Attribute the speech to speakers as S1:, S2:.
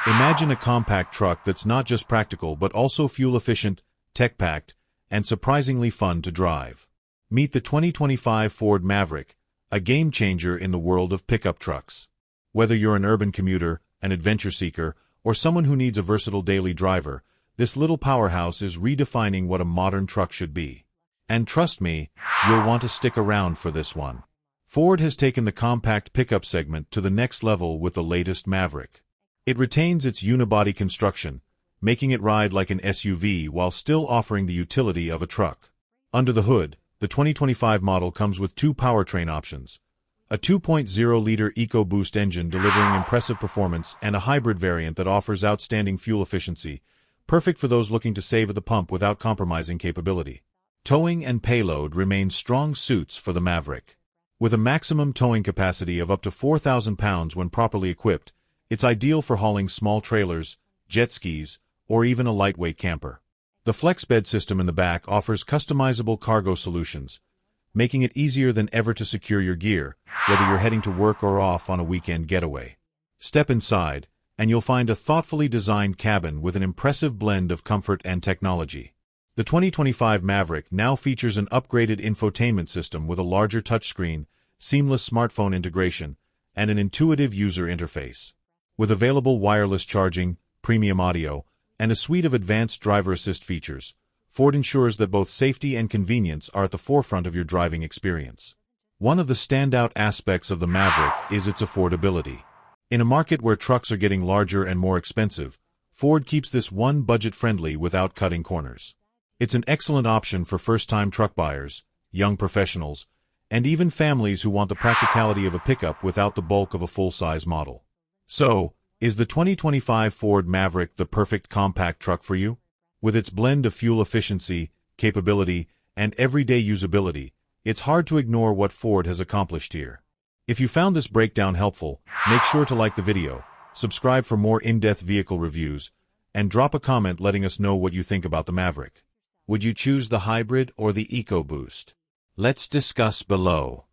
S1: Imagine a compact truck that's not just practical but also fuel-efficient, tech-packed, and surprisingly fun to drive. Meet the 2025 Ford Maverick, a game-changer in the world of pickup trucks. Whether you're an urban commuter, an adventure seeker, or someone who needs a versatile daily driver, this little powerhouse is redefining what a modern truck should be. And trust me, you'll want to stick around for this one. Ford has taken the compact pickup segment to the next level with the latest Maverick. It retains its unibody construction, making it ride like an SUV while still offering the utility of a truck. Under the hood, the 2025 model comes with two powertrain options: a 2.0-liter EcoBoost engine delivering impressive performance and a hybrid variant that offers outstanding fuel efficiency, perfect for those looking to save at the pump without compromising capability. Towing and payload remain strong suits for the Maverick. With a maximum towing capacity of up to 4,000 pounds when properly equipped, it's ideal for hauling small trailers, jet skis, or even a lightweight camper. The FlexBed system in the back offers customizable cargo solutions, making it easier than ever to secure your gear, whether you're heading to work or off on a weekend getaway. Step inside, and you'll find a thoughtfully designed cabin with an impressive blend of comfort and technology. The 2025 Maverick now features an upgraded infotainment system with a larger touchscreen, seamless smartphone integration, and an intuitive user interface. With available wireless charging, premium audio, and a suite of advanced driver assist features, Ford ensures that both safety and convenience are at the forefront of your driving experience. One of the standout aspects of the Maverick is its affordability. In a market where trucks are getting larger and more expensive, Ford keeps this one budget-friendly without cutting corners. It's an excellent option for first-time truck buyers, young professionals, and even families who want the practicality of a pickup without the bulk of a full-size model. So, is the 2025 Ford Maverick the perfect compact truck for you? With its blend of fuel efficiency, capability, and everyday usability, it's hard to ignore what Ford has accomplished here. If you found this breakdown helpful, make sure to like the video, subscribe for more in-depth vehicle reviews, and drop a comment letting us know what you think about the Maverick. Would you choose the hybrid or the EcoBoost? Let's discuss below.